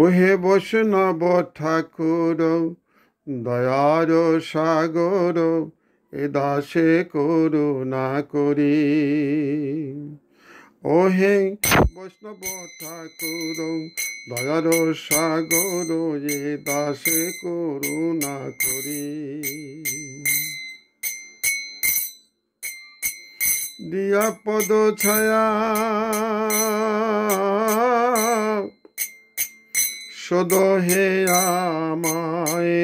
ওহে বৈষ্ণব ঠাকুর দয়ার সাগর এ দাসে করুণা করি। ওহে বৈষ্ণব ঠাকুর দয়ার সাগর এ দাসে করুণা করি। দিয়া পদ ছায়া সদ হে আমায়,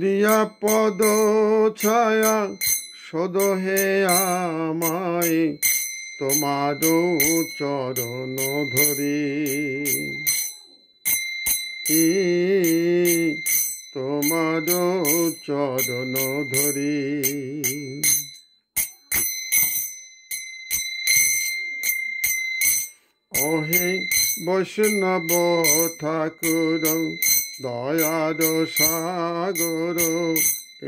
দিয়া পদ ছায়া সদ হে আমায়, তোমার চরণ ধরি। তোমার চরণ ধরি। ওহে বৈষ্ণব ঠাকুর দয়ার সাগর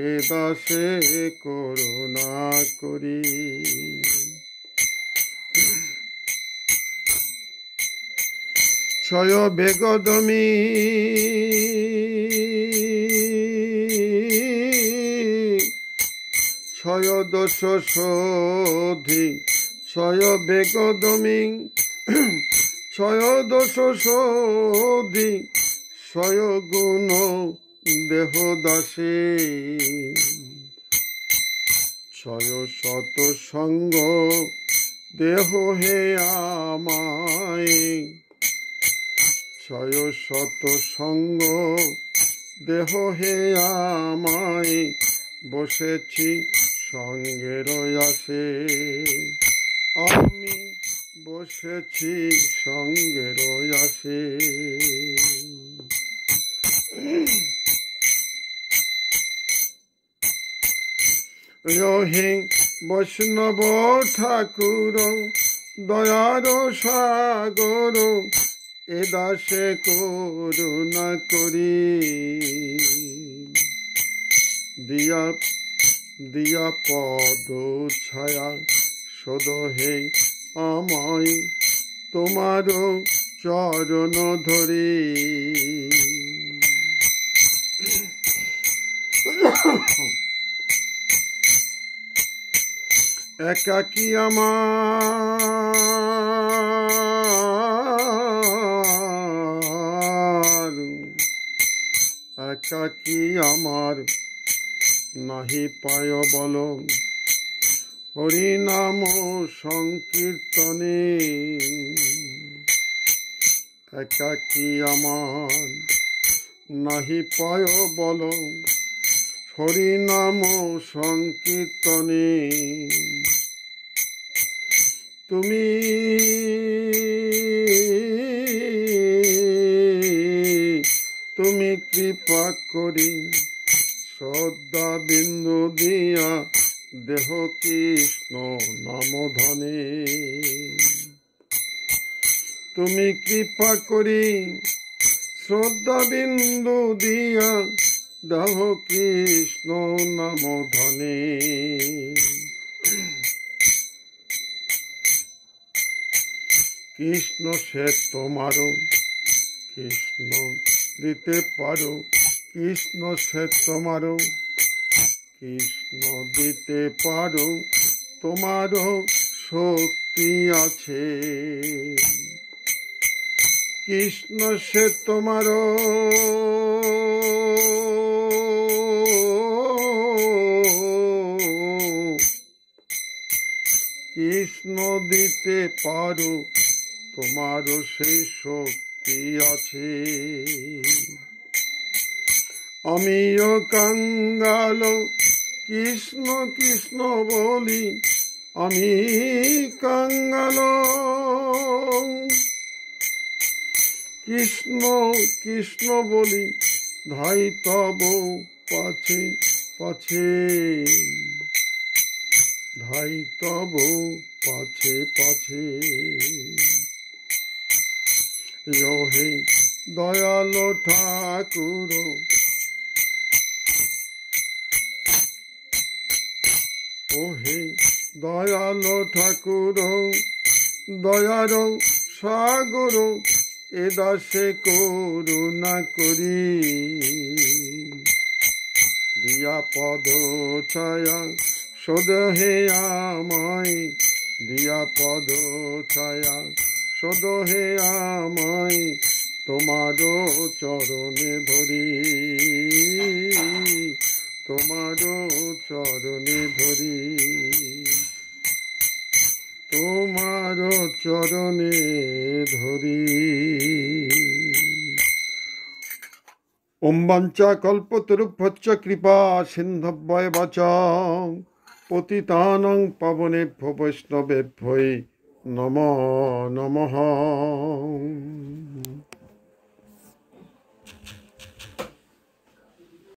এ দাসে করুণা করি। ছয় বেগদমি ছয় দোষ শোধি, ছয় বেগদমি ছয় দোষ শোধি, ছয় গুণ দেহ দাসে, ছয় শত সঙ্গ দেহ হে আমায়, ছয় শত সঙ্গ দেহ হে আমায়, বসেছি সঙ্গের আসে। আমি বসেছি সঙ্গের আসে। রহে বৈষ্ণব ঠাকুর দয়ার সাগর এ দাসে করুণা করি। দিয়া দিয়া পদ ছায়া সদ হে আমায়, তোমার চরণ ধরি। একাকী আমার, একাকী আমার নাহি পায় বল, হরিনাম সংকীর্তনে। একাকী আমার নাহি পায় বল, হরিনাম সংকীর্তনে। তুমি তুমি কৃপা করি শ্রদ্ধা বিন্দু দিয়া দেহ কৃষ্ণ নাম ধনে। তুমি কৃপা করি শ্রদ্ধা বিন্দু দিয়া দেহ কৃষ্ণ নাম ধনে। কৃষ্ণ সে তোমারও, কৃষ্ণ দিতে পারো, কৃষ্ণ সে তোমারও, কৃষ্ণ দিতে পারো, তোমারও শক্তি আছে। কৃষ্ণ সে তোমারও, কৃষ্ণ দিতে পারো, তোমারও সেই শক্তি আছে। আমিও কাঙ্গাল কৃষ্ণ কৃষ্ণ বলি, আমি কাঙ্গাল কৃষ্ণ কৃষ্ণ বলি, ধাই তব পাছে পাছে, ধাই তব পাছে পাছে। হে দয়াল ঠাকুর, ওহে দয়াল ঠাকুর দয়ার সাগর এ দাসে করুণা করি, দিয়া পদ ছায়া সদহে আমায়, দিয়া পদ ছায়া সদহে আমায়, তোমারও চরণে ধরি, তোমারও চরণে ধরি, তোমারও চরণে ধরি। ওম বাঞ্ছা কল্পতরুভ্যশ্চ কৃপা সিন্ধব্বয়েব চ পতিতানাং পাবনেভ্যো বৈষ্ণবেভ্যো নমো নমঃ।